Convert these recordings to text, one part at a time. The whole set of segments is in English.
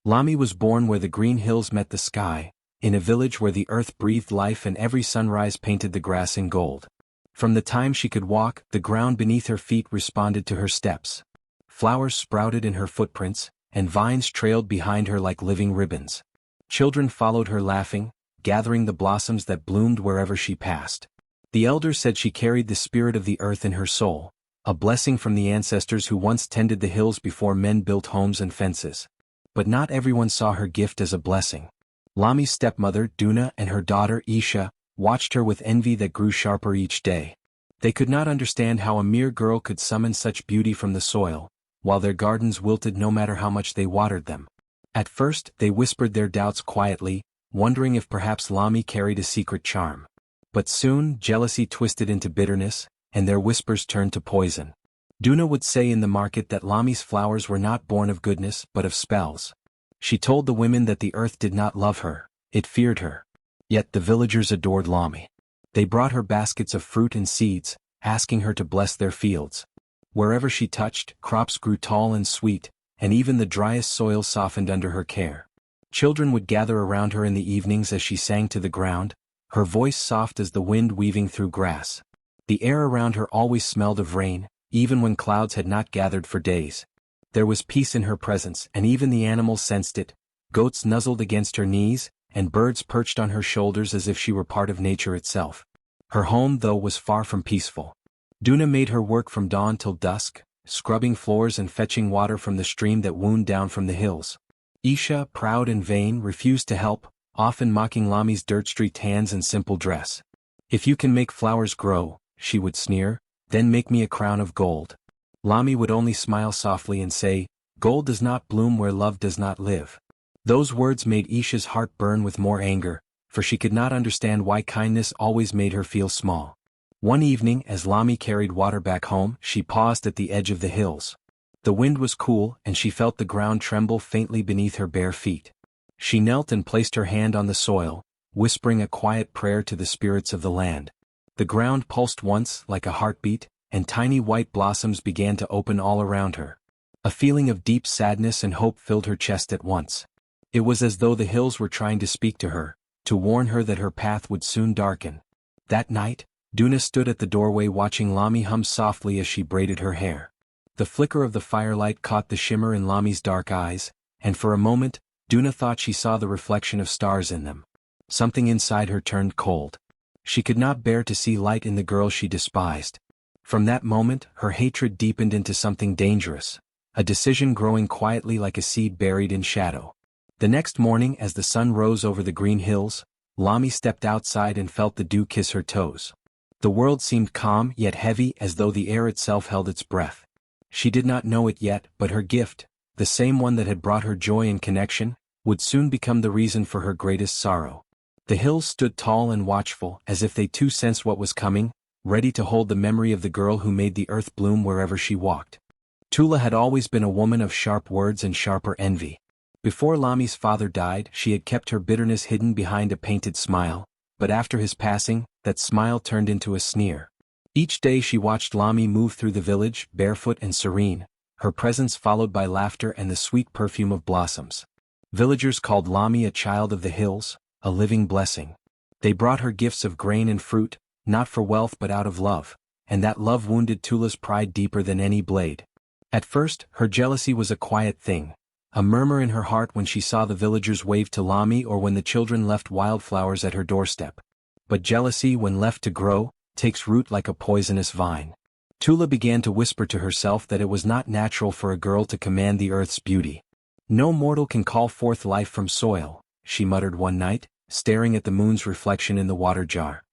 Lami was born where the green hills met the sky, in a village where the earth breathed life and every sunrise painted the grass in gold. From the time she could walk, the ground beneath her feet responded to her steps. Flowers sprouted in her footprints, and vines trailed behind her like living ribbons. Children followed her laughing, gathering the blossoms that bloomed wherever she passed. The elders said she carried the spirit of the earth in her soul, a blessing from the ancestors who once tended the hills before men built homes and fences. But not everyone saw her gift as a blessing. Lami's stepmother, Duna, and her daughter, Isha, watched her with envy that grew sharper each day. They could not understand how a mere girl could summon such beauty from the soil, while their gardens wilted no matter how much they watered them. At first, they whispered their doubts quietly, wondering if perhaps Lami carried a secret charm. But soon, jealousy twisted into bitterness, and their whispers turned to poison. Duna would say in the market that Lami's flowers were not born of goodness but of spells. She told the women that the earth did not love her, it feared her. Yet the villagers adored Lami. They brought her baskets of fruit and seeds, asking her to bless their fields. Wherever she touched, crops grew tall and sweet, and even the driest soil softened under her care. Children would gather around her in the evenings as she sang to the ground, her voice soft as the wind weaving through grass. The air around her always smelled of rain, even when clouds had not gathered for days. There was peace in her presence, and even the animals sensed it. Goats nuzzled against her knees, and birds perched on her shoulders as if she were part of nature itself. Her home, though, was far from peaceful. Duna made her work from dawn till dusk, scrubbing floors and fetching water from the stream that wound down from the hills. Isha, proud and vain, refused to help, often mocking Lami's dirt-streaked hands and simple dress. "If you can make flowers grow," she would sneer, "then make me a crown of gold." Lami would only smile softly and say, "Gold does not bloom where love does not live." Those words made Isha's heart burn with more anger, for she could not understand why kindness always made her feel small. One evening, as Lami carried water back home, she paused at the edge of the hills. The wind was cool, and she felt the ground tremble faintly beneath her bare feet. She knelt and placed her hand on the soil, whispering a quiet prayer to the spirits of the land. The ground pulsed once, like a heartbeat, and tiny white blossoms began to open all around her. A feeling of deep sadness and hope filled her chest at once. It was as though the hills were trying to speak to her, to warn her that her path would soon darken. That night, Duna stood at the doorway watching Lami hum softly as she braided her hair. The flicker of the firelight caught the shimmer in Lami's dark eyes, and for a moment, Duna thought she saw the reflection of stars in them. Something inside her turned cold. She could not bear to see light in the girl she despised. From that moment, her hatred deepened into something dangerous, a decision growing quietly like a seed buried in shadow. The next morning, as the sun rose over the green hills, Lami stepped outside and felt the dew kiss her toes. The world seemed calm yet heavy, as though the air itself held its breath. She did not know it yet, but her gift, the same one that had brought her joy and connection, would soon become the reason for her greatest sorrow. The hills stood tall and watchful, as if they too sensed what was coming, ready to hold the memory of the girl who made the earth bloom wherever she walked. Tula had always been a woman of sharp words and sharper envy. Before Lami's father died, she had kept her bitterness hidden behind a painted smile, but after his passing, that smile turned into a sneer. Each day she watched Lami move through the village, barefoot and serene, her presence followed by laughter and the sweet perfume of blossoms. Villagers called Lami a child of the hills, a living blessing. They brought her gifts of grain and fruit, not for wealth but out of love, and that love wounded Tula's pride deeper than any blade. At first, her jealousy was a quiet thing, a murmur in her heart when she saw the villagers wave to Lami or when the children left wildflowers at her doorstep. But jealousy, when left to grow, takes root like a poisonous vine. Tula began to whisper to herself that it was not natural for a girl to command the earth's beauty. "No mortal can call forth life from soil," she muttered one night, staring at the moon's reflection in the water jar.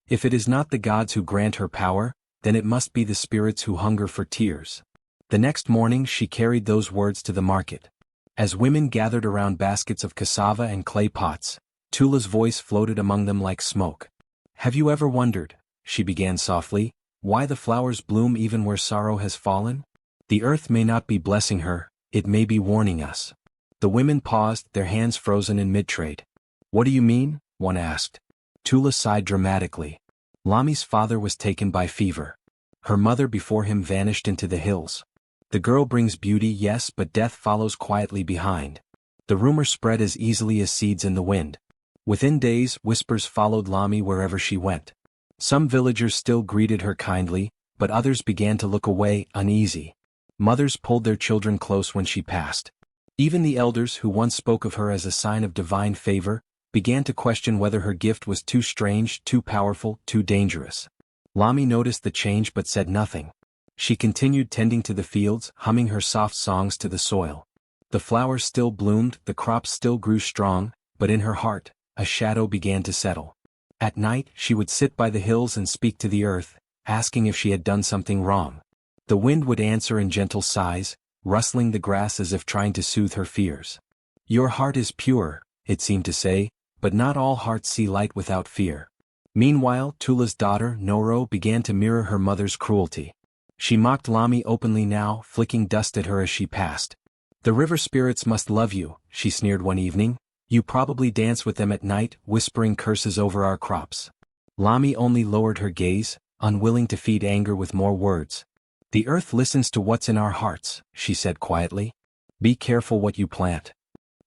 "If it is not the gods who grant her power, then it must be the spirits who hunger for tears." The next morning she carried those words to the market. As women gathered around baskets of cassava and clay pots, Tula's voice floated among them like smoke. "Have you ever wondered," she began softly, "why the flowers bloom even where sorrow has fallen? The earth may not be blessing her, it may be warning us." The women paused, their hands frozen in mid-trade. "What do you mean?" one asked. Tula sighed dramatically. Lami's father was taken by fever. Her mother before him vanished into the hills. The girl brings beauty, yes, but death follows quietly behind. The rumor spread as easily as seeds in the wind. Within days, whispers followed Lami wherever she went. Some villagers still greeted her kindly, but others began to look away, uneasy. Mothers pulled their children close when she passed. Even the elders who once spoke of her as a sign of divine favor, began to question whether her gift was too strange, too powerful, too dangerous. Lami noticed the change but said nothing. She continued tending to the fields, humming her soft songs to the soil. The flowers still bloomed, the crops still grew strong, but in her heart, a shadow began to settle. At night, she would sit by the hills and speak to the earth, asking if she had done something wrong. The wind would answer in gentle sighs, rustling the grass as if trying to soothe her fears. "Your heart is pure," it seemed to say, but not all hearts see light without fear. Meanwhile, Tula's daughter, Noro, began to mirror her mother's cruelty. She mocked Lami openly now, flicking dust at her as she passed. "The river spirits must love you," she sneered one evening. "You probably dance with them at night, whispering curses over our crops." Lami only lowered her gaze, unwilling to feed anger with more words. "The earth listens to what's in our hearts," she said quietly. "Be careful what you plant."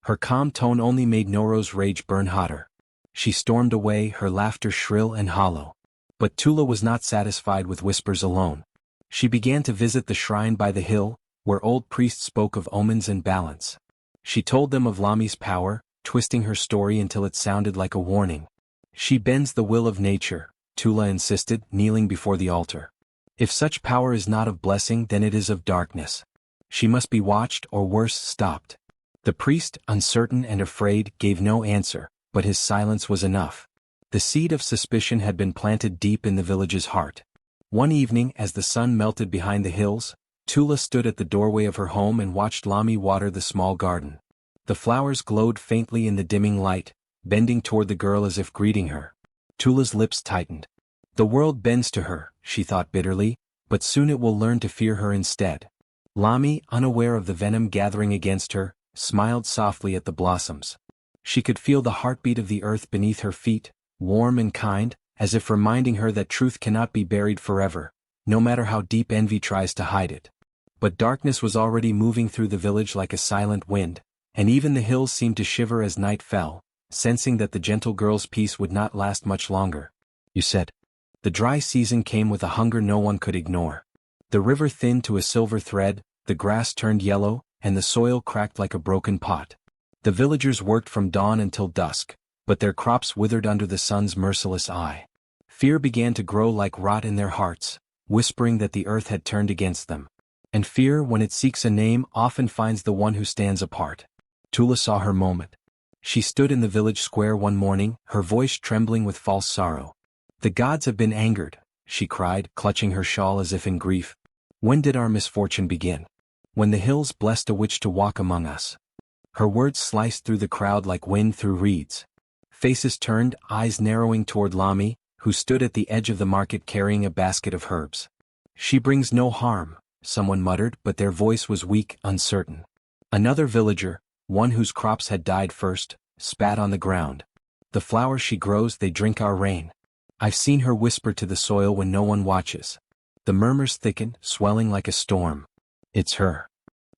Her calm tone only made Noro's rage burn hotter. She stormed away, her laughter shrill and hollow. But Tula was not satisfied with whispers alone. She began to visit the shrine by the hill, where old priests spoke of omens and balance. She told them of Lami's power, twisting her story until it sounded like a warning. "She bends the will of nature," Tula insisted, kneeling before the altar. "If such power is not of blessing, then it is of darkness. She must be watched or worse, stopped." The priest, uncertain and afraid, gave no answer, but his silence was enough. The seed of suspicion had been planted deep in the village's heart. One evening, as the sun melted behind the hills, Tula stood at the doorway of her home and watched Lami water the small garden. The flowers glowed faintly in the dimming light, bending toward the girl as if greeting her. Tula's lips tightened. "The world bends to her," she thought bitterly, "but soon it will learn to fear her instead." Lami, unaware of the venom gathering against her, smiled softly at the blossoms. She could feel the heartbeat of the earth beneath her feet, warm and kind, as if reminding her that truth cannot be buried forever, no matter how deep envy tries to hide it. But darkness was already moving through the village like a silent wind, and even the hills seemed to shiver as night fell, sensing that the gentle girl's peace would not last much longer. "You said." The dry season came with a hunger no one could ignore. The river thinned to a silver thread, the grass turned yellow, and the soil cracked like a broken pot. The villagers worked from dawn until dusk, but their crops withered under the sun's merciless eye. Fear began to grow like rot in their hearts, whispering that the earth had turned against them. And fear, when it seeks a name, often finds the one who stands apart. Tula saw her moment. She stood in the village square one morning, her voice trembling with false sorrow. "The gods have been angered," she cried, clutching her shawl as if in grief. "When did our misfortune begin? When the hills blessed a witch to walk among us." Her words sliced through the crowd like wind through reeds. Faces turned, eyes narrowing toward Lami, who stood at the edge of the market carrying a basket of herbs. "She brings no harm," someone muttered, but their voice was weak, uncertain. Another villager, one whose crops had died first, spat on the ground. "The flowers she grows, they drink our rain. I've seen her whisper to the soil when no one watches." The murmurs thickened, swelling like a storm. "It's her.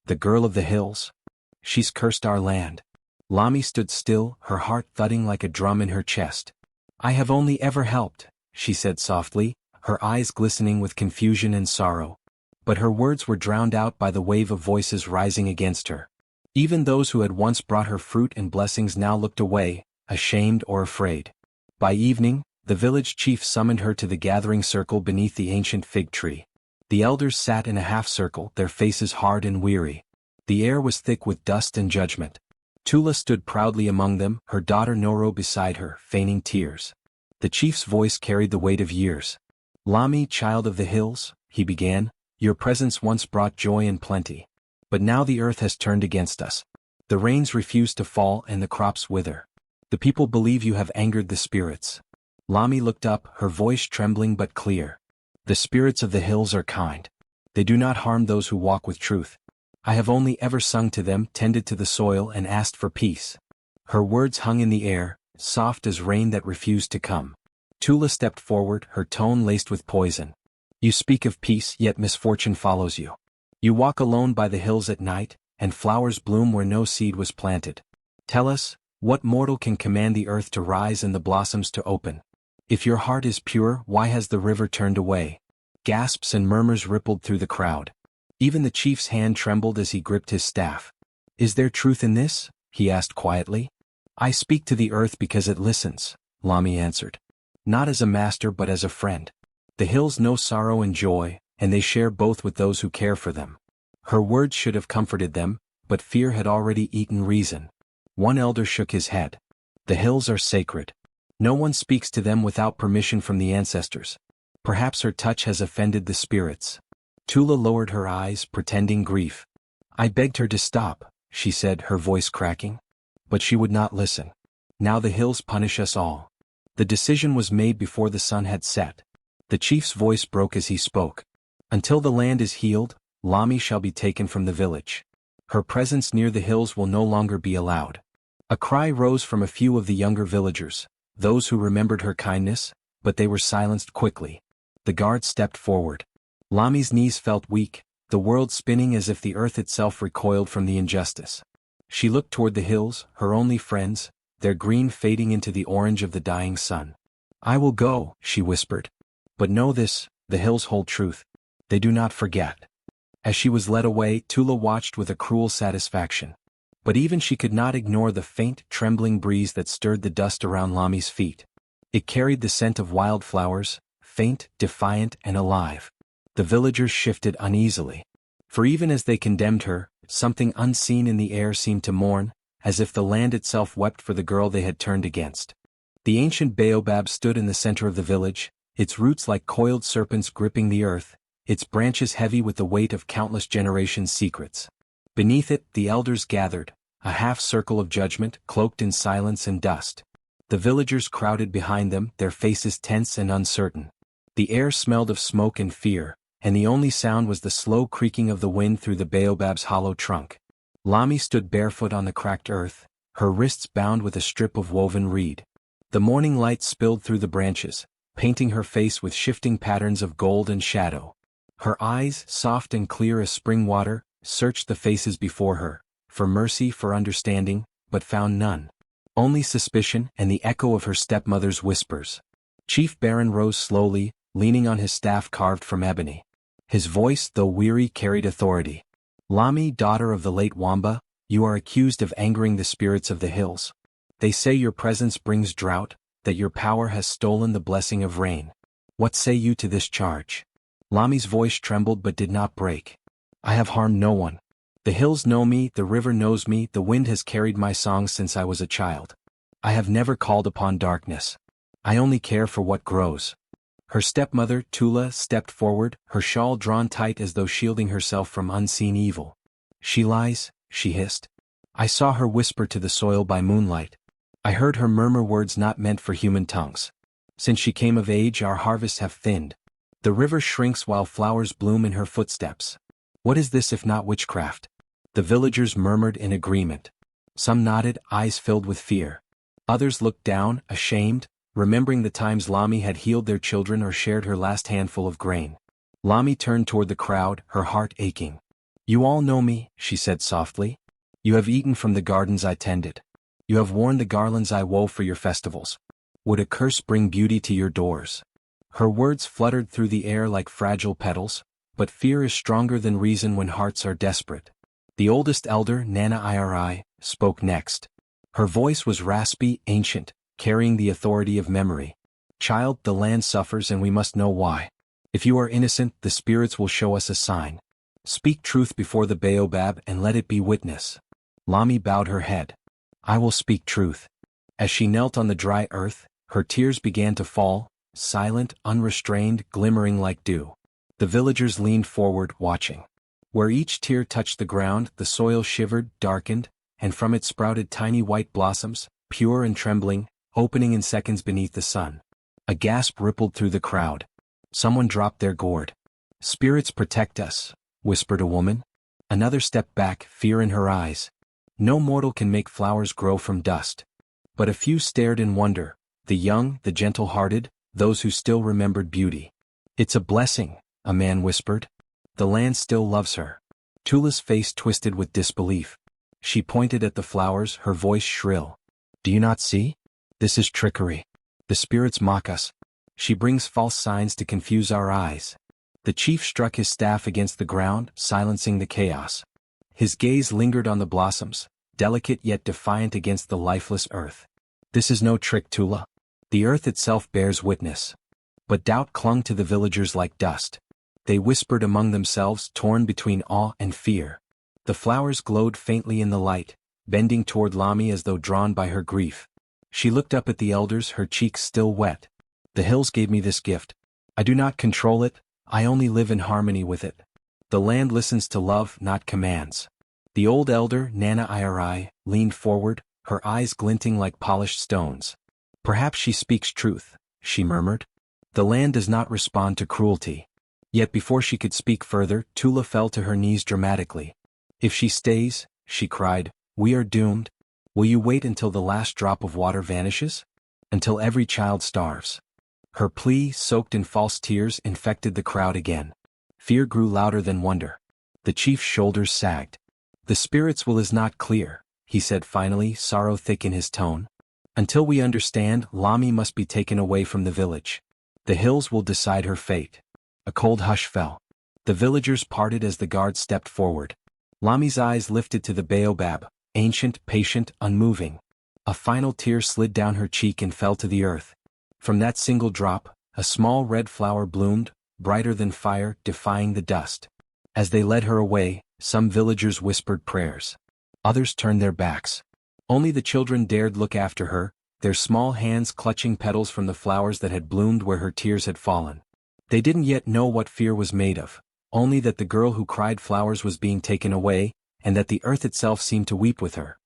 The girl of the hills. She's cursed our land." Lami stood still, her heart thudding like a drum in her chest. "I have only ever helped," she said softly, her eyes glistening with confusion and sorrow. But her words were drowned out by the wave of voices rising against her. Even those who had once brought her fruit and blessings now looked away, ashamed or afraid. By evening, the village chief summoned her to the gathering circle beneath the ancient fig tree. The elders sat in a half-circle, their faces hard and weary. The air was thick with dust and judgment. Tula stood proudly among them, her daughter Noro beside her, feigning tears. The chief's voice carried the weight of years. "Lami, child of the hills," he began, "your presence once brought joy and plenty. But now the earth has turned against us. The rains refuse to fall and the crops wither. The people believe you have angered the spirits." Lami looked up, her voice trembling but clear. "The spirits of the hills are kind. They do not harm those who walk with truth. I have only ever sung to them, tended to the soil and asked for peace." Her words hung in the air, soft as rain that refused to come. Tula stepped forward, her tone laced with poison. "You speak of peace, yet misfortune follows you. You walk alone by the hills at night, and flowers bloom where no seed was planted. Tell us, what mortal can command the earth to rise and the blossoms to open? If your heart is pure, why has the river turned away? Gasps and murmurs rippled through the crowd. Even the chief's hand trembled as he gripped his staff. Is there truth in this? He asked quietly. I speak to the earth because it listens, Lami answered. Not as a master but as a friend. The hills know sorrow and joy, and they share both with those who care for them. Her words should have comforted them, but fear had already eaten reason. One elder shook his head. The hills are sacred. No one speaks to them without permission from the ancestors. Perhaps her touch has offended the spirits. Tula lowered her eyes, pretending grief. I begged her to stop, she said, her voice cracking. But she would not listen. Now the hills punish us all. The decision was made before the sun had set. The chief's voice broke as he spoke. Until the land is healed, Lami shall be taken from the village. Her presence near the hills will no longer be allowed. A cry rose from a few of the younger villagers, those who remembered her kindness, but they were silenced quickly. The guard stepped forward. Lami's knees felt weak, the world spinning as if the earth itself recoiled from the injustice. She looked toward the hills, her only friends, their green fading into the orange of the dying sun. I will go, she whispered. But know this, the hills hold truth. They do not forget. As she was led away, Tula watched with a cruel satisfaction. But even she could not ignore the faint, trembling breeze that stirred the dust around Lami's feet. It carried the scent of wildflowers, faint, defiant, and alive. The villagers shifted uneasily. For even as they condemned her, something unseen in the air seemed to mourn, as if the land itself wept for the girl they had turned against. The ancient baobab stood in the center of the village, its roots like coiled serpents gripping the earth, its branches heavy with the weight of countless generations' secrets. Beneath it, the elders gathered, a half-circle of judgment, cloaked in silence and dust. The villagers crowded behind them, their faces tense and uncertain. The air smelled of smoke and fear, and the only sound was the slow creaking of the wind through the baobab's hollow trunk. Lami stood barefoot on the cracked earth, her wrists bound with a strip of woven reed. The morning light spilled through the branches, painting her face with shifting patterns of gold and shadow. Her eyes, soft and clear as spring water, searched the faces before her, for mercy, for understanding, but found none. Only suspicion and the echo of her stepmother's whispers. Chief Baron rose slowly, leaning on his staff carved from ebony. His voice, though weary, carried authority. Lami, daughter of the late Wamba, you are accused of angering the spirits of the hills. They say your presence brings drought, that your power has stolen the blessing of rain. What say you to this charge? Lami's voice trembled but did not break. I have harmed no one. The hills know me, the river knows me, the wind has carried my songs since I was a child. I have never called upon darkness. I only care for what grows. Her stepmother, Tula, stepped forward, her shawl drawn tight as though shielding herself from unseen evil. She lies, she hissed. I saw her whisper to the soil by moonlight. I heard her murmur words not meant for human tongues. Since she came of age, our harvests have thinned. The river shrinks while flowers bloom in her footsteps. What is this if not witchcraft? The villagers murmured in agreement. Some nodded, eyes filled with fear. Others looked down, ashamed, remembering the times Lami had healed their children or shared her last handful of grain. Lami turned toward the crowd, her heart aching. You all know me, she said softly. You have eaten from the gardens I tended. You have worn the garlands I wove for your festivals. Would a curse bring beauty to your doors? Her words fluttered through the air like fragile petals, but fear is stronger than reason when hearts are desperate. The oldest elder, Nana Iri, spoke next. Her voice was raspy, ancient, carrying the authority of memory. Child, the land suffers and we must know why. If you are innocent, the spirits will show us a sign. Speak truth before the baobab and let it be witness. Lami bowed her head. I will speak truth. As she knelt on the dry earth, her tears began to fall, silent, unrestrained, glimmering like dew. The villagers leaned forward, watching. Where each tear touched the ground, the soil shivered, darkened, and from it sprouted tiny white blossoms, pure and trembling, opening in seconds beneath the sun. A gasp rippled through the crowd. Someone dropped their gourd. Spirits protect us, whispered a woman. Another stepped back, fear in her eyes. No mortal can make flowers grow from dust. But a few stared in wonder, the young, the gentle-hearted, those who still remembered beauty. It's a blessing, a man whispered. The land still loves her. Tula's face twisted with disbelief. She pointed at the flowers, her voice shrill. Do you not see? This is trickery. The spirits mock us. She brings false signs to confuse our eyes. The chief struck his staff against the ground, silencing the chaos. His gaze lingered on the blossoms, delicate yet defiant against the lifeless earth. This is no trick, Tula. The earth itself bears witness. But doubt clung to the villagers like dust. They whispered among themselves, torn between awe and fear. The flowers glowed faintly in the light, bending toward Lami as though drawn by her grief. She looked up at the elders, her cheeks still wet. The hills gave me this gift. I do not control it, I only live in harmony with it. The land listens to love, not commands. The old elder, Nana Iri, leaned forward, her eyes glinting like polished stones. Perhaps she speaks truth, she murmured. The land does not respond to cruelty. Yet before she could speak further, Tula fell to her knees dramatically. If she stays, she cried, we are doomed. Will you wait until the last drop of water vanishes? Until every child starves? Her plea, soaked in false tears, infected the crowd again. Fear grew louder than wonder. The chief's shoulders sagged. The spirit's will is not clear, he said finally, sorrow thick in his tone. Until we understand, Lami must be taken away from the village. The hills will decide her fate. A cold hush fell. The villagers parted as the guards stepped forward. Lami's eyes lifted to the baobab, ancient, patient, unmoving. A final tear slid down her cheek and fell to the earth. From that single drop, a small red flower bloomed, brighter than fire, defying the dust. As they led her away, some villagers whispered prayers. Others turned their backs. Only the children dared look after her, their small hands clutching petals from the flowers that had bloomed where her tears had fallen. They didn't yet know what fear was made of, only that the girl who cried flowers was being taken away, and that the earth itself seemed to weep with her.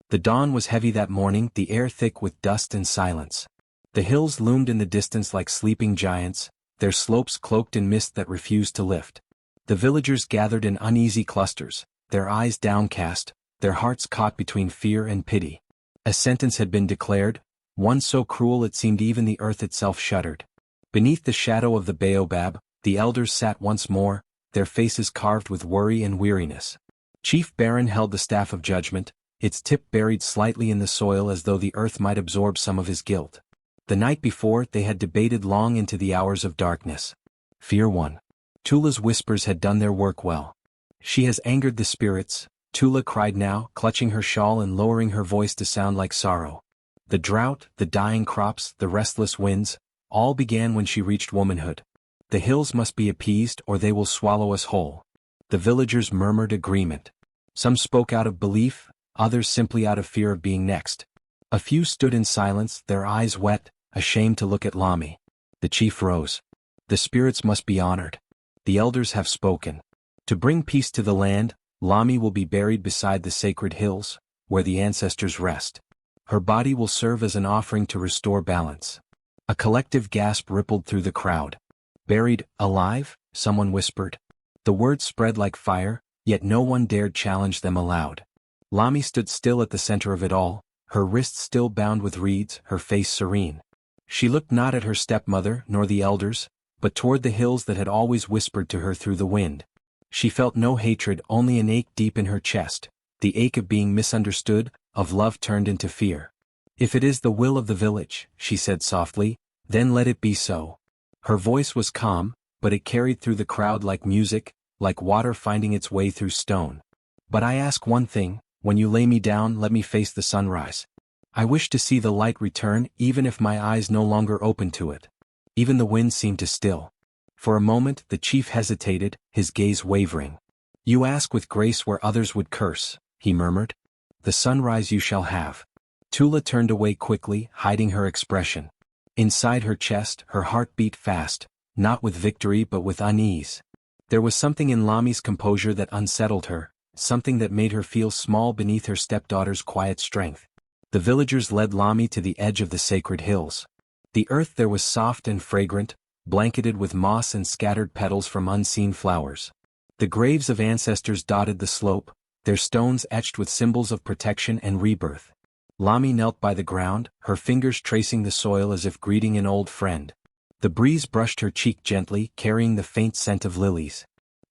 The dawn was heavy that morning, the air thick with dust and silence. The hills loomed in the distance like sleeping giants, their slopes cloaked in mist that refused to lift. The villagers gathered in uneasy clusters, their eyes downcast, their hearts caught between fear and pity. A sentence had been declared, one so cruel it seemed even the earth itself shuddered. Beneath the shadow of the baobab, the elders sat once more, their faces carved with worry and weariness. Chief Baron held the staff of judgment, its tip buried slightly in the soil as though the earth might absorb some of his guilt. The night before, they had debated long into the hours of darkness. Fear won. Tula's whispers had done their work well. She has angered the spirits, Tula cried now, clutching her shawl and lowering her voice to sound like sorrow. The drought, the dying crops, the restless winds, all began when she reached womanhood. The hills must be appeased or they will swallow us whole. The villagers murmured agreement. Some spoke out of belief, others simply out of fear of being next. A few stood in silence, their eyes wet, ashamed to look at Lami. The chief rose. The spirits must be honored. The elders have spoken. To bring peace to the land, Lami will be buried beside the sacred hills, where the ancestors rest. Her body will serve as an offering to restore balance. A collective gasp rippled through the crowd. Buried, alive? Someone whispered. The words spread like fire, yet no one dared challenge them aloud. Lami stood still at the center of it all, her wrists still bound with reeds, her face serene. She looked not at her stepmother nor the elders, but toward the hills that had always whispered to her through the wind. She felt no hatred, only an ache deep in her chest, the ache of being misunderstood, of love turned into fear. If it is the will of the village, she said softly, then let it be so. Her voice was calm, but it carried through the crowd like music, like water finding its way through stone. But I ask one thing, when you lay me down, let me face the sunrise. I wish to see the light return, even if my eyes no longer open to it. Even the wind seemed to still. For a moment the chief hesitated, his gaze wavering. You ask with grace where others would curse, he murmured. The sunrise you shall have. Tula turned away quickly, hiding her expression. Inside her chest, her heart beat fast, not with victory but with unease. There was something in Lami's composure that unsettled her, something that made her feel small beneath her stepdaughter's quiet strength. The villagers led Lami to the edge of the sacred hills. The earth there was soft and fragrant, blanketed with moss and scattered petals from unseen flowers. The graves of ancestors dotted the slope, their stones etched with symbols of protection and rebirth. Lami knelt by the ground, her fingers tracing the soil as if greeting an old friend. The breeze brushed her cheek gently, carrying the faint scent of lilies.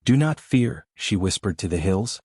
Do not fear, she whispered to the hills.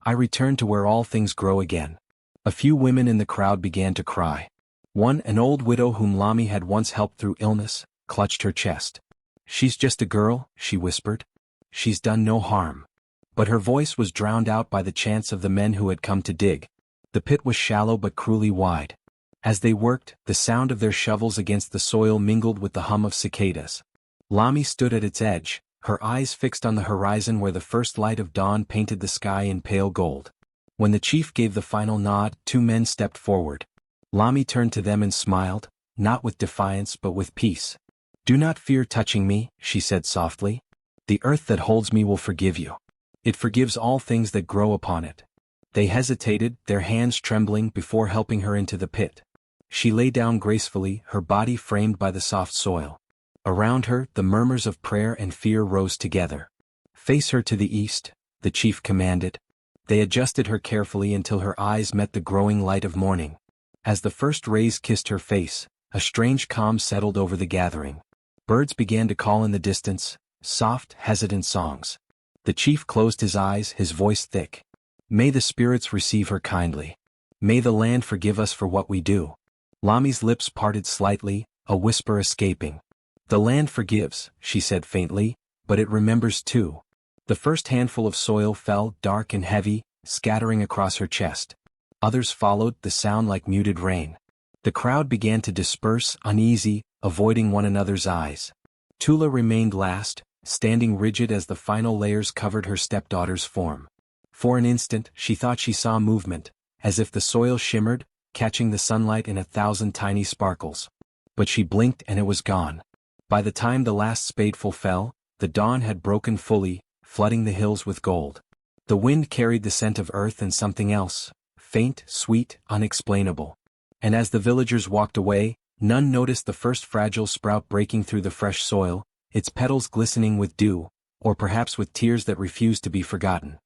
I return to where all things grow again. A few women in the crowd began to cry. One, an old widow whom Lami had once helped through illness, clutched her chest. "She's just a girl," she whispered. "She's done no harm." But her voice was drowned out by the chants of the men who had come to dig. The pit was shallow but cruelly wide. As they worked, the sound of their shovels against the soil mingled with the hum of cicadas. Lami stood at its edge, her eyes fixed on the horizon where the first light of dawn painted the sky in pale gold. When the chief gave the final nod, two men stepped forward. Lami turned to them and smiled, not with defiance but with peace. "Do not fear touching me," she said softly. "The earth that holds me will forgive you. It forgives all things that grow upon it." They hesitated, their hands trembling, before helping her into the pit. She lay down gracefully, her body framed by the soft soil. Around her, the murmurs of prayer and fear rose together. "Face her to the east," the chief commanded. They adjusted her carefully until her eyes met the growing light of morning. As the first rays kissed her face, a strange calm settled over the gathering. Birds began to call in the distance, soft, hesitant songs. The chief closed his eyes, his voice thick. "May the spirits receive her kindly. May the land forgive us for what we do." Lami's lips parted slightly, a whisper escaping. "The land forgives," she said faintly, "but it remembers too." The first handful of soil fell, dark and heavy, scattering across her chest. Others followed, the sound like muted rain. The crowd began to disperse, uneasy, avoiding one another's eyes. Tula remained last, standing rigid as the final layers covered her stepdaughter's form. For an instant, she thought she saw movement, as if the soil shimmered, catching the sunlight in 1,000 tiny sparkles. But she blinked and it was gone. By the time the last spadeful fell, the dawn had broken fully, flooding the hills with gold. The wind carried the scent of earth and something else, faint, sweet, unexplainable. And as the villagers walked away, none noticed the first fragile sprout breaking through the fresh soil, its petals glistening with dew, or perhaps with tears that refused to be forgotten.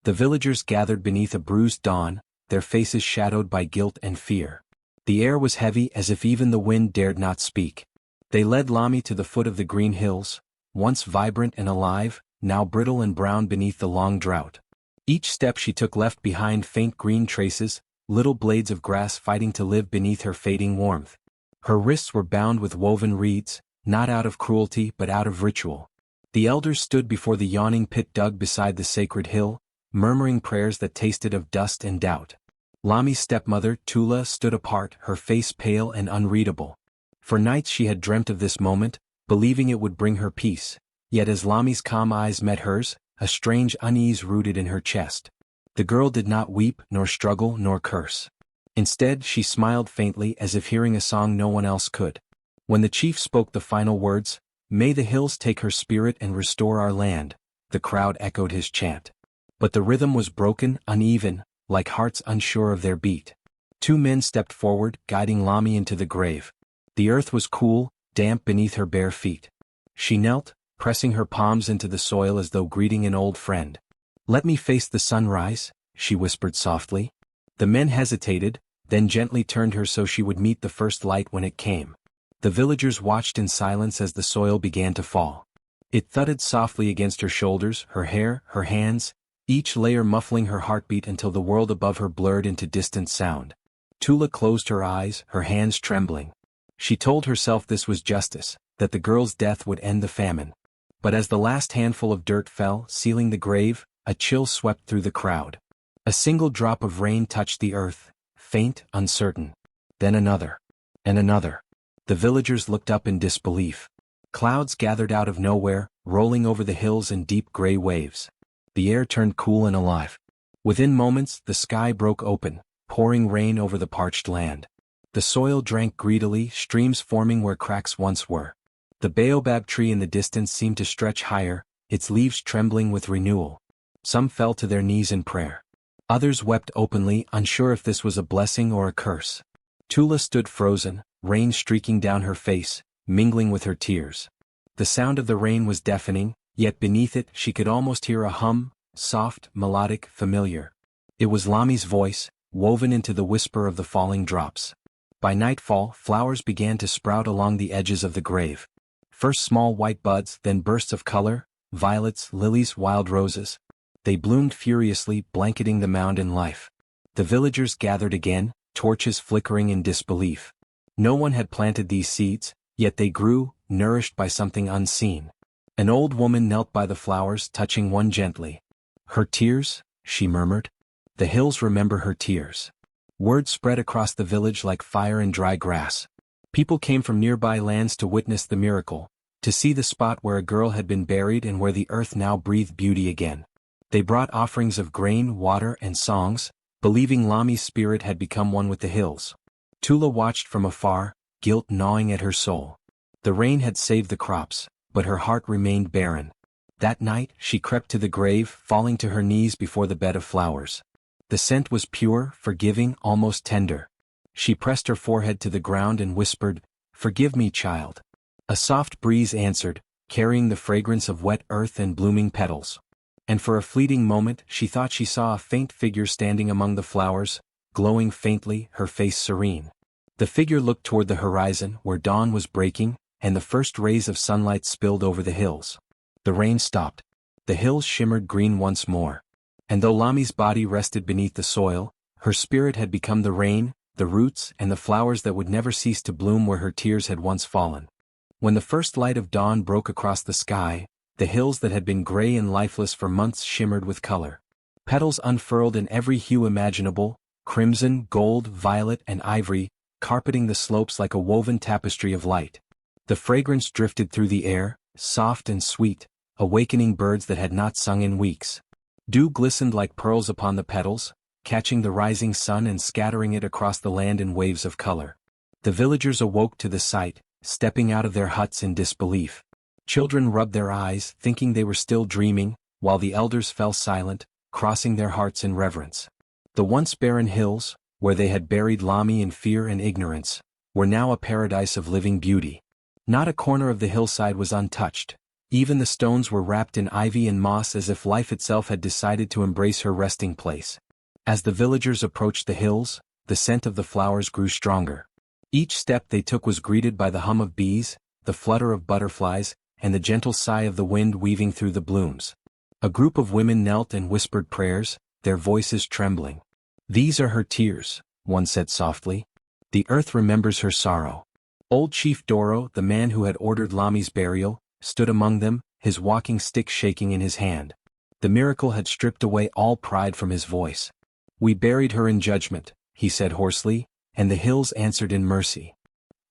The villagers gathered beneath a bruised dawn, their faces shadowed by guilt and fear. The air was heavy, as if even the wind dared not speak. They led Lami to the foot of the green hills, once vibrant and alive, now brittle and brown beneath the long drought. Each step she took left behind faint green traces, little blades of grass fighting to live beneath her fading warmth. Her wrists were bound with woven reeds, not out of cruelty but out of ritual. The elders stood before the yawning pit dug beside the sacred hill, murmuring prayers that tasted of dust and doubt. Lami's stepmother, Tula, stood apart, her face pale and unreadable. For nights she had dreamt of this moment, believing it would bring her peace, yet as Lami's calm eyes met hers, a strange unease rooted in her chest. The girl did not weep, nor struggle, nor curse. Instead, she smiled faintly, as if hearing a song no one else could. When the chief spoke the final words, "May the hills take her spirit and restore our land," the crowd echoed his chant. But the rhythm was broken, uneven, like hearts unsure of their beat. Two men stepped forward, guiding Lami into the grave. The earth was cool, damp beneath her bare feet. She knelt, pressing her palms into the soil as though greeting an old friend. "Let me face the sunrise," she whispered softly. The men hesitated, then gently turned her so she would meet the first light when it came. The villagers watched in silence as the soil began to fall. It thudded softly against her shoulders, her hair, her hands, each layer muffling her heartbeat until the world above her blurred into distant sound. Tula closed her eyes, her hands trembling. She told herself this was justice, that the girl's death would end the famine. But as the last handful of dirt fell, sealing the grave, a chill swept through the crowd. A single drop of rain touched the earth, faint, uncertain. Then another. And another. The villagers looked up in disbelief. Clouds gathered out of nowhere, rolling over the hills in deep gray waves. The air turned cool and alive. Within moments, the sky broke open, pouring rain over the parched land. The soil drank greedily, streams forming where cracks once were. The baobab tree in the distance seemed to stretch higher, its leaves trembling with renewal. Some fell to their knees in prayer. Others wept openly, unsure if this was a blessing or a curse. Tula stood frozen, rain streaking down her face, mingling with her tears. The sound of the rain was deafening, yet beneath it she could almost hear a hum, soft, melodic, familiar. It was Lami's voice, woven into the whisper of the falling drops. By nightfall, flowers began to sprout along the edges of the grave. First small white buds, then bursts of color, violets, lilies, wild roses. They bloomed furiously, blanketing the mound in life. The villagers gathered again, torches flickering in disbelief. No one had planted these seeds, yet they grew, nourished by something unseen. An old woman knelt by the flowers, touching one gently. "Her tears," she murmured. "The hills remember her tears." Word spread across the village like fire in dry grass. People came from nearby lands to witness the miracle, to see the spot where a girl had been buried and where the earth now breathed beauty again. They brought offerings of grain, water, and songs, believing Lami's spirit had become one with the hills. Tula watched from afar, guilt gnawing at her soul. The rain had saved the crops, but her heart remained barren. That night, she crept to the grave, falling to her knees before the bed of flowers. The scent was pure, forgiving, almost tender. She pressed her forehead to the ground and whispered, "Forgive me, child." A soft breeze answered, carrying the fragrance of wet earth and blooming petals. And for a fleeting moment she thought she saw a faint figure standing among the flowers, glowing faintly, her face serene. The figure looked toward the horizon, where dawn was breaking, and the first rays of sunlight spilled over the hills. The rain stopped. The hills shimmered green once more. And though Lami's body rested beneath the soil, her spirit had become the rain, the roots, and the flowers that would never cease to bloom where her tears had once fallen. When the first light of dawn broke across the sky, the hills that had been gray and lifeless for months shimmered with color. Petals unfurled in every hue imaginable, crimson, gold, violet, and ivory, carpeting the slopes like a woven tapestry of light. The fragrance drifted through the air, soft and sweet, awakening birds that had not sung in weeks. Dew glistened like pearls upon the petals, catching the rising sun and scattering it across the land in waves of color. The villagers awoke to the sight, stepping out of their huts in disbelief. Children rubbed their eyes, thinking they were still dreaming, while the elders fell silent, crossing their hearts in reverence. The once barren hills, where they had buried Lami in fear and ignorance, were now a paradise of living beauty. Not a corner of the hillside was untouched. Even the stones were wrapped in ivy and moss as if life itself had decided to embrace her resting place. As the villagers approached the hills, the scent of the flowers grew stronger. Each step they took was greeted by the hum of bees, the flutter of butterflies, and the gentle sigh of the wind weaving through the blooms. A group of women knelt and whispered prayers, their voices trembling. "These are her tears," one said softly. "The earth remembers her sorrow." Old Chief Doro, the man who had ordered Lami's burial, stood among them, his walking stick shaking in his hand. The miracle had stripped away all pride from his voice. "We buried her in judgment," he said hoarsely, "and the hills answered in mercy."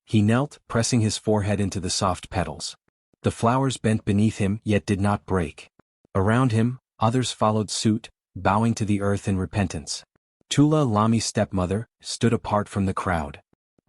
He knelt, pressing his forehead into the soft petals. The flowers bent beneath him yet did not break. Around him, others followed suit, bowing to the earth in repentance. Tula, Lami's stepmother, stood apart from the crowd.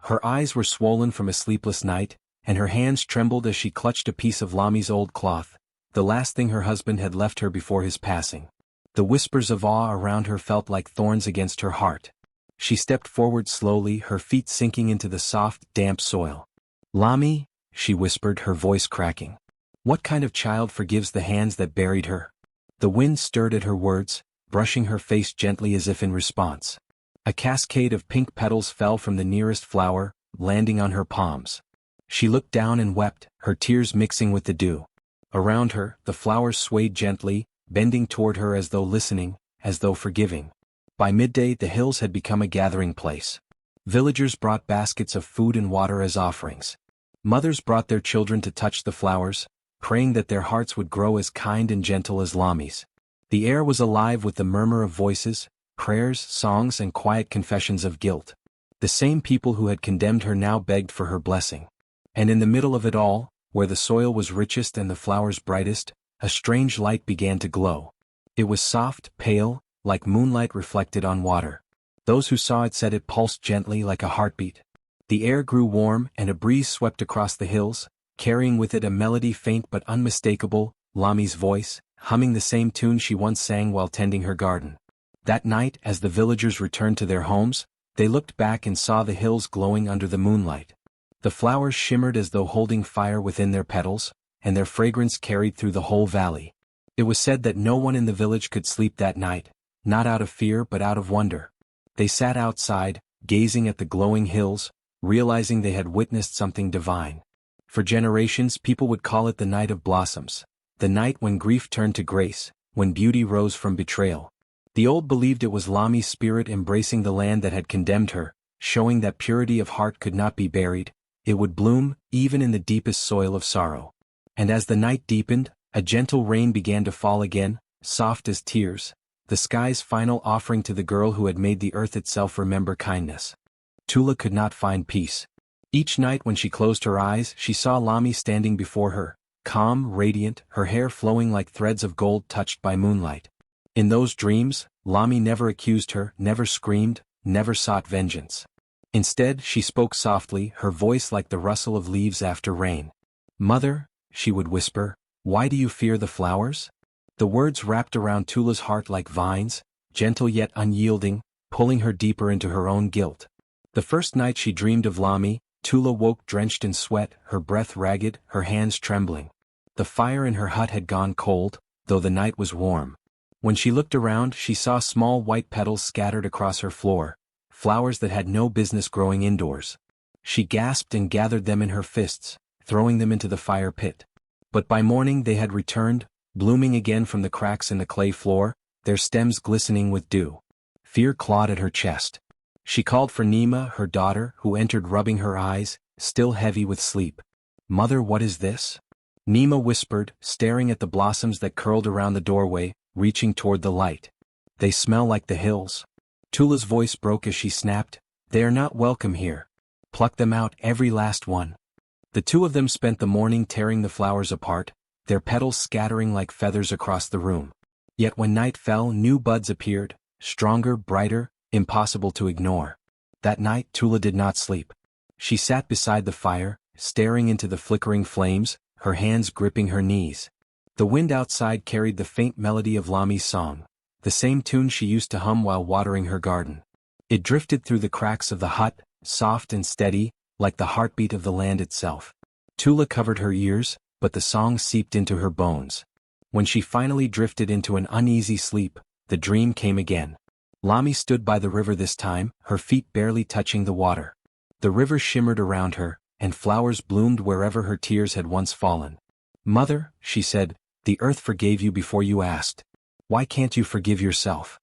Her eyes were swollen from a sleepless night, and her hands trembled as she clutched a piece of Lami's old cloth, the last thing her husband had left her before his passing. The whispers of awe around her felt like thorns against her heart. She stepped forward slowly, her feet sinking into the soft, damp soil. "Lami," she whispered, her voice cracking. "What kind of child forgives the hands that buried her?" The wind stirred at her words, brushing her face gently as if in response. A cascade of pink petals fell from the nearest flower, landing on her palms. She looked down and wept, her tears mixing with the dew. Around her, the flowers swayed gently, bending toward her as though listening, as though forgiving. By midday the hills had become a gathering place. Villagers brought baskets of food and water as offerings. Mothers brought their children to touch the flowers, praying that their hearts would grow as kind and gentle as Lami's. The air was alive with the murmur of voices, prayers, songs, and quiet confessions of guilt. The same people who had condemned her now begged for her blessing. And in the middle of it all, where the soil was richest and the flowers brightest, a strange light began to glow. It was soft, pale, like moonlight reflected on water. Those who saw it said it pulsed gently like a heartbeat. The air grew warm and a breeze swept across the hills, carrying with it a melody faint but unmistakable, Lami's voice, humming the same tune she once sang while tending her garden. That night, as the villagers returned to their homes, they looked back and saw the hills glowing under the moonlight. The flowers shimmered as though holding fire within their petals, and their fragrance carried through the whole valley. It was said that no one in the village could sleep that night, not out of fear but out of wonder. They sat outside, gazing at the glowing hills, realizing they had witnessed something divine. For generations people would call it the Night of Blossoms, the night when grief turned to grace, when beauty rose from betrayal. The old believed it was Lami's spirit embracing the land that had condemned her, showing that purity of heart could not be buried, it would bloom, even in the deepest soil of sorrow. And as the night deepened, a gentle rain began to fall again, soft as tears, the sky's final offering to the girl who had made the earth itself remember kindness. Tula could not find peace. Each night when she closed her eyes, she saw Lami standing before her, calm, radiant, her hair flowing like threads of gold touched by moonlight. In those dreams, Lami never accused her, never screamed, never sought vengeance. Instead, she spoke softly, her voice like the rustle of leaves after rain. "Mother," she would whisper, "why do you fear the flowers?" The words wrapped around Tula's heart like vines, gentle yet unyielding, pulling her deeper into her own guilt. The first night she dreamed of Lami, Tula woke drenched in sweat, her breath ragged, her hands trembling. The fire in her hut had gone cold, though the night was warm. When she looked around, she saw small white petals scattered across her floor, flowers that had no business growing indoors. She gasped and gathered them in her fists, throwing them into the fire pit. But by morning they had returned, blooming again from the cracks in the clay floor, their stems glistening with dew. Fear clawed at her chest. She called for Nima, her daughter, who entered rubbing her eyes, still heavy with sleep. "Mother, what is this?" Nima whispered, staring at the blossoms that curled around the doorway, reaching toward the light. "They smell like the hills." Tula's voice broke as she snapped, "They are not welcome here. Pluck them out, every last one." The two of them spent the morning tearing the flowers apart, their petals scattering like feathers across the room. Yet when night fell, new buds appeared, stronger, brighter, impossible to ignore. That night Tula did not sleep. She sat beside the fire, staring into the flickering flames, her hands gripping her knees. The wind outside carried the faint melody of Lami's song, the same tune she used to hum while watering her garden. It drifted through the cracks of the hut, soft and steady, like the heartbeat of the land itself. Tula covered her ears, but the song seeped into her bones. When she finally drifted into an uneasy sleep, the dream came again. Lami stood by the river this time, her feet barely touching the water. The river shimmered around her, and flowers bloomed wherever her tears had once fallen. "Mother," she said, "the earth forgave you before you asked. Why can't you forgive yourself?"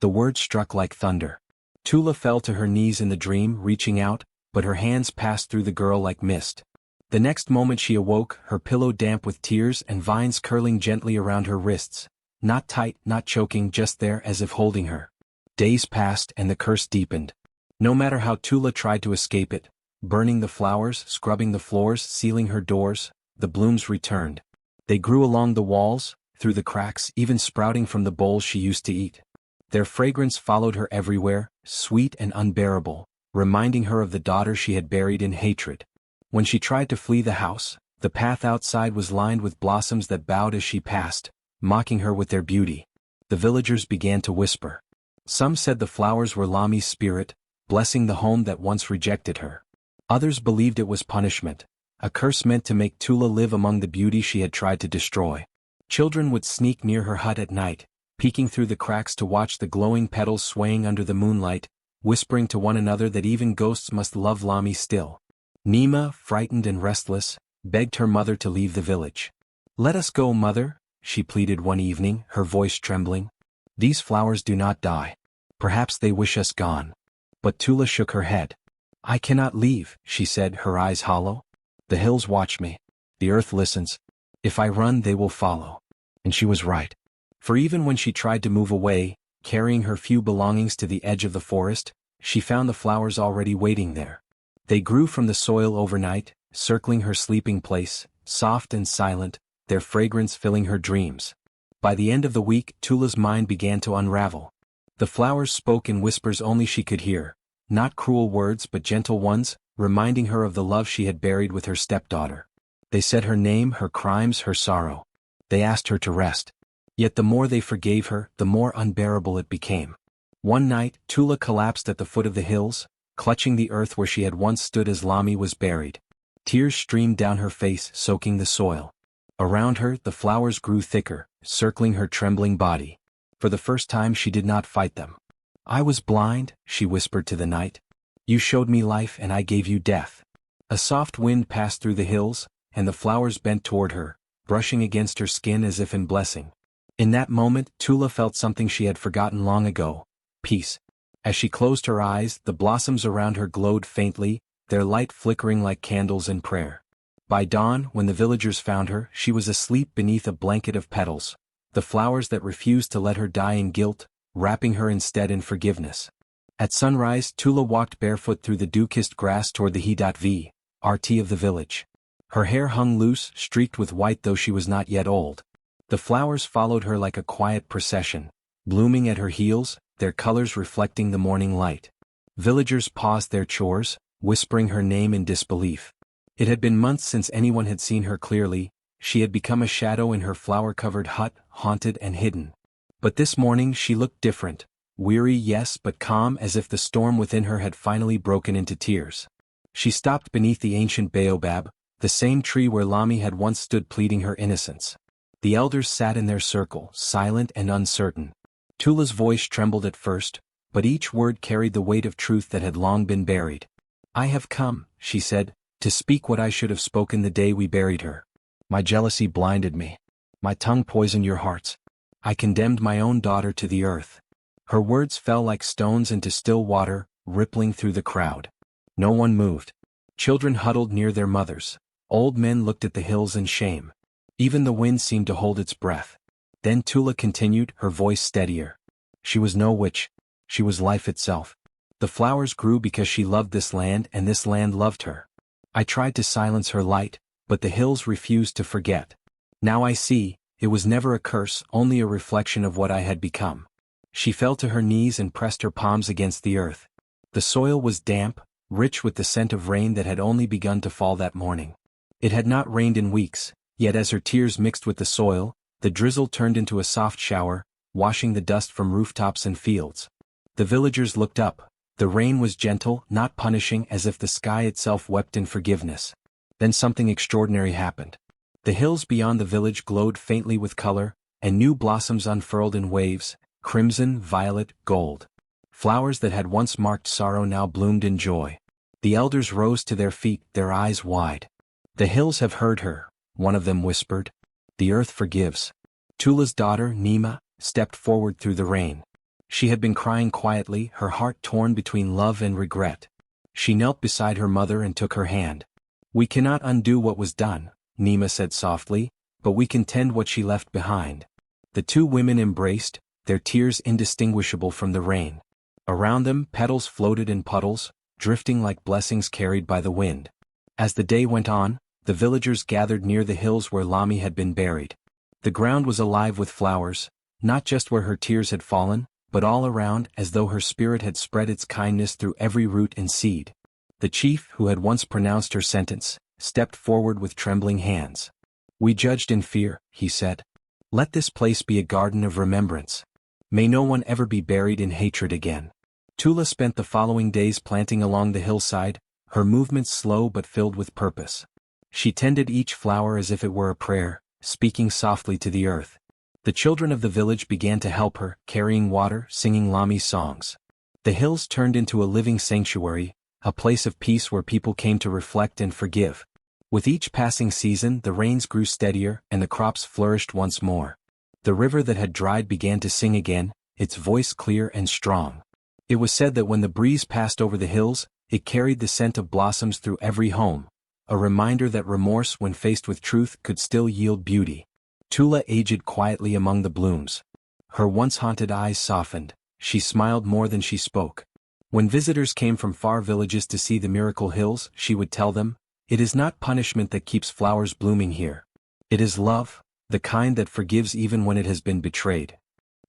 The words struck like thunder. Tula fell to her knees in the dream, reaching out, but her hands passed through the girl like mist. The next moment she awoke, her pillow damp with tears and vines curling gently around her wrists. Not tight, not choking, just there as if holding her. Days passed and the curse deepened. No matter how Tula tried to escape it, burning the flowers, scrubbing the floors, sealing her doors, the blooms returned. They grew along the walls, through the cracks, even sprouting from the bowls she used to eat. Their fragrance followed her everywhere, sweet and unbearable, reminding her of the daughter she had buried in hatred. When she tried to flee the house, the path outside was lined with blossoms that bowed as she passed, mocking her with their beauty. The villagers began to whisper. Some said the flowers were Lami's spirit, blessing the home that once rejected her. Others believed it was punishment, a curse meant to make Tula live among the beauty she had tried to destroy. Children would sneak near her hut at night, peeking through the cracks to watch the glowing petals swaying under the moonlight, whispering to one another that even ghosts must love Lami still. Nima, frightened and restless, begged her mother to leave the village. "Let us go, mother," she pleaded one evening, her voice trembling. "These flowers do not die. Perhaps they wish us gone." But Tula shook her head. "I cannot leave," she said, her eyes hollow. "The hills watch me. The earth listens. If I run, they will follow." And she was right. For even when she tried to move away, carrying her few belongings to the edge of the forest, she found the flowers already waiting there. They grew from the soil overnight, circling her sleeping place, soft and silent, their fragrance filling her dreams. By the end of the week, Tula's mind began to unravel. The flowers spoke in whispers only she could hear, not cruel words but gentle ones, reminding her of the love she had buried with her stepdaughter. They said her name, her crimes, her sorrow. They asked her to rest. Yet the more they forgave her, the more unbearable it became. One night, Tula collapsed at the foot of the hills, clutching the earth where she had once stood as Lami was buried. Tears streamed down her face, soaking the soil. Around her, the flowers grew thicker, circling her trembling body. For the first time she did not fight them. "I was blind," she whispered to the night. "You showed me life and I gave you death." A soft wind passed through the hills, and the flowers bent toward her, brushing against her skin as if in blessing. In that moment, Tula felt something she had forgotten long ago: peace. As she closed her eyes, the blossoms around her glowed faintly, their light flickering like candles in prayer. By dawn, when the villagers found her, she was asleep beneath a blanket of petals, the flowers that refused to let her die in guilt, wrapping her instead in forgiveness. At sunrise, Tula walked barefoot through the dew-kissed grass toward the RT of the village. Her hair hung loose, streaked with white though she was not yet old. The flowers followed her like a quiet procession, blooming at her heels, their colors reflecting the morning light. Villagers paused their chores, whispering her name in disbelief. It had been months since anyone had seen her clearly. She had become a shadow in her flower-covered hut, haunted and hidden. But this morning she looked different, weary yes but calm, as if the storm within her had finally broken into tears. She stopped beneath the ancient baobab, the same tree where Lami had once stood pleading her innocence. The elders sat in their circle, silent and uncertain. Tula's voice trembled at first, but each word carried the weight of truth that had long been buried. "I have come," she said, "to speak what I should have spoken the day we buried her. My jealousy blinded me. My tongue poisoned your hearts. I condemned my own daughter to the earth." Her words fell like stones into still water, rippling through the crowd. No one moved. Children huddled near their mothers. Old men looked at the hills in shame. Even the wind seemed to hold its breath. Then Tula continued, her voice steadier. She was no witch. She was life itself. The flowers grew because she loved this land and this land loved her. I tried to silence her light, but the hills refused to forget. Now I see, it was never a curse, only a reflection of what I had become. She fell to her knees and pressed her palms against the earth. The soil was damp, rich with the scent of rain that had only begun to fall that morning. It had not rained in weeks, yet as her tears mixed with the soil, the drizzle turned into a soft shower, washing the dust from rooftops and fields. The villagers looked up. The rain was gentle, not punishing, as if the sky itself wept in forgiveness. Then something extraordinary happened. The hills beyond the village glowed faintly with color, and new blossoms unfurled in waves, crimson, violet, gold. Flowers that had once marked sorrow now bloomed in joy. The elders rose to their feet, their eyes wide. "The hills have heard her," one of them whispered. "The earth forgives." Tula's daughter, Nima, stepped forward through the rain. She had been crying quietly, her heart torn between love and regret. She knelt beside her mother and took her hand. "We cannot undo what was done," Nima said softly, "but we can tend what she left behind." The two women embraced, their tears indistinguishable from the rain. Around them, petals floated in puddles, drifting like blessings carried by the wind. As the day went on, the villagers gathered near the hills where Lami had been buried. The ground was alive with flowers, not just where her tears had fallen, but all around, as though her spirit had spread its kindness through every root and seed. The chief, who had once pronounced her sentence, stepped forward with trembling hands. "We judged in fear," he said. "Let this place be a garden of remembrance. May no one ever be buried in hatred again." Tula spent the following days planting along the hillside, her movements slow but filled with purpose. She tended each flower as if it were a prayer, speaking softly to the earth. The children of the village began to help her, carrying water, singing Lami's songs. The hills turned into a living sanctuary, a place of peace where people came to reflect and forgive. With each passing season, the rains grew steadier and the crops flourished once more. The river that had dried began to sing again, its voice clear and strong. It was said that when the breeze passed over the hills, it carried the scent of blossoms through every home, a reminder that remorse, when faced with truth, could still yield beauty. Tula aged quietly among the blooms. Her once haunted eyes softened, she smiled more than she spoke. When visitors came from far villages to see the miracle hills, she would tell them, "It is not punishment that keeps flowers blooming here. It is love, the kind that forgives even when it has been betrayed."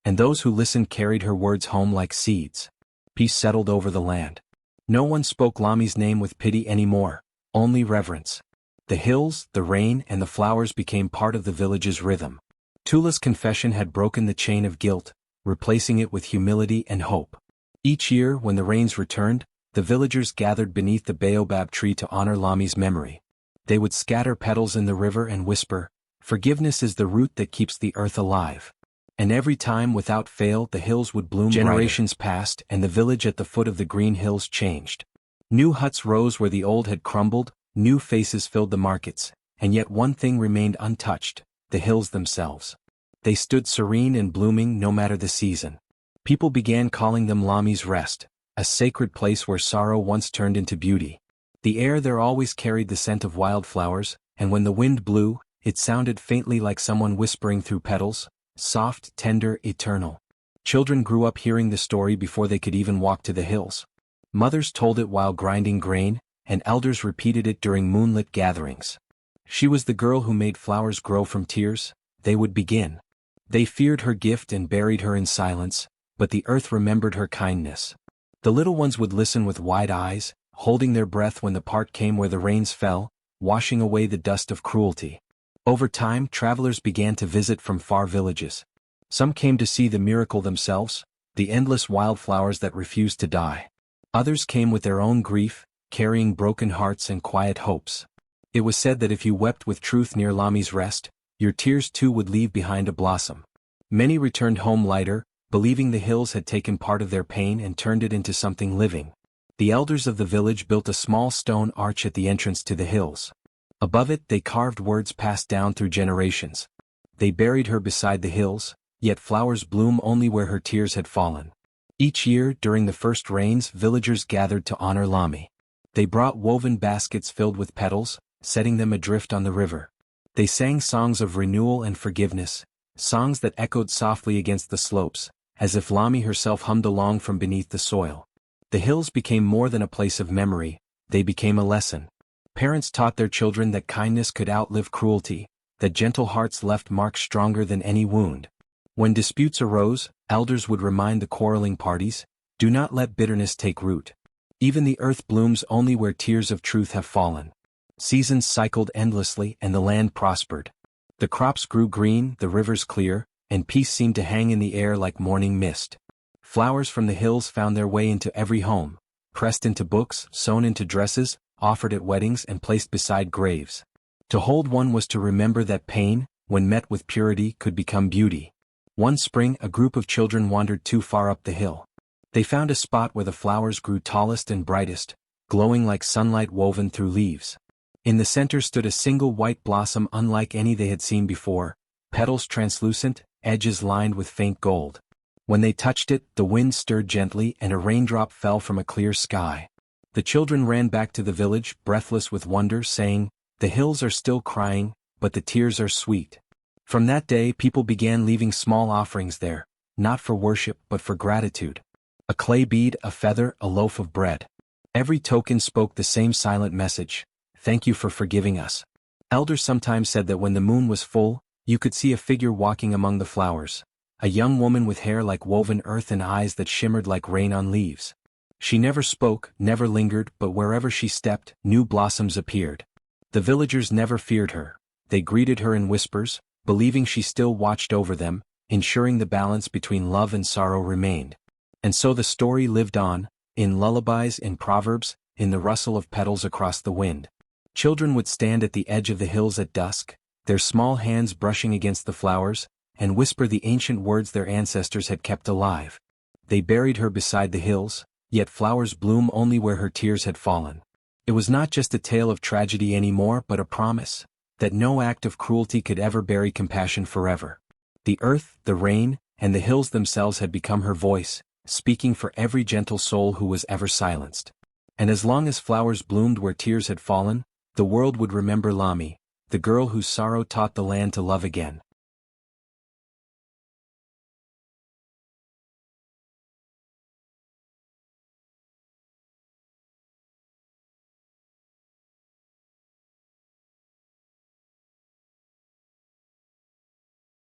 And those who listened carried her words home like seeds. Peace settled over the land. No one spoke Lami's name with pity anymore, only reverence. The hills, the rain, and the flowers became part of the village's rhythm. Tula's confession had broken the chain of guilt, replacing it with humility and hope. Each year, when the rains returned, the villagers gathered beneath the baobab tree to honor Lami's memory. They would scatter petals in the river and whisper, "Forgiveness is the root that keeps the earth alive." And every time, without fail, the hills would bloom brighter. Generations passed, and the village at the foot of the green hills changed. New huts rose where the old had crumbled, new faces filled the markets, and yet one thing remained untouched: the hills themselves. They stood serene and blooming no matter the season. People began calling them Lami's Rest, a sacred place where sorrow once turned into beauty. The air there always carried the scent of wildflowers, and when the wind blew, it sounded faintly like someone whispering through petals, soft, tender, eternal. Children grew up hearing the story before they could even walk to the hills. Mothers told it while grinding grain, and elders repeated it during moonlit gatherings. She was the girl who made flowers grow from tears, they would begin. They feared her gift and buried her in silence, but the earth remembered her kindness. The little ones would listen with wide eyes, holding their breath when the part came where the rains fell, washing away the dust of cruelty. Over time, travelers began to visit from far villages. Some came to see the miracle themselves, the endless wildflowers that refused to die. Others came with their own grief, carrying broken hearts and quiet hopes. It was said that if you wept with truth near Lami's Rest, your tears too would leave behind a blossom. Many returned home lighter, believing the hills had taken part of their pain and turned it into something living. The elders of the village built a small stone arch at the entrance to the hills. Above it they carved words passed down through generations. They buried her beside the hills, yet flowers bloom only where her tears had fallen. Each year, during the first rains, villagers gathered to honor Lami. They brought woven baskets filled with petals, setting them adrift on the river. They sang songs of renewal and forgiveness, songs that echoed softly against the slopes, as if Lami herself hummed along from beneath the soil. The hills became more than a place of memory, they became a lesson. Parents taught their children that kindness could outlive cruelty, that gentle hearts left marks stronger than any wound. When disputes arose, elders would remind the quarreling parties, do not let bitterness take root. Even the earth blooms only where tears of truth have fallen. Seasons cycled endlessly and the land prospered. The crops grew green, the rivers clear, and peace seemed to hang in the air like morning mist. Flowers from the hills found their way into every home, pressed into books, sewn into dresses, offered at weddings and placed beside graves. To hold one was to remember that pain, when met with purity, could become beauty. One spring, a group of children wandered too far up the hill. They found a spot where the flowers grew tallest and brightest, glowing like sunlight woven through leaves. In the center stood a single white blossom unlike any they had seen before, petals translucent, edges lined with faint gold. When they touched it, the wind stirred gently and a raindrop fell from a clear sky. The children ran back to the village, breathless with wonder, saying, "The hills are still crying, but the tears are sweet." From that day, people began leaving small offerings there, not for worship but for gratitude. A clay bead, a feather, a loaf of bread. Every token spoke the same silent message: thank you for forgiving us. Elders sometimes said that when the moon was full, you could see a figure walking among the flowers, a young woman with hair like woven earth and eyes that shimmered like rain on leaves. She never spoke, never lingered, but wherever she stepped, new blossoms appeared. The villagers never feared her. They greeted her in whispers, believing she still watched over them, ensuring the balance between love and sorrow remained. And so the story lived on, in lullabies, in proverbs, in the rustle of petals across the wind. Children would stand at the edge of the hills at dusk, their small hands brushing against the flowers, and whisper the ancient words their ancestors had kept alive. They buried her beside the hills, yet flowers bloom only where her tears had fallen. It was not just a tale of tragedy anymore but a promise, that no act of cruelty could ever bury compassion forever. The earth, the rain, and the hills themselves had become her voice, speaking for every gentle soul who was ever silenced. And as long as flowers bloomed where tears had fallen, the world would remember Lami, the girl whose sorrow taught the land to love again.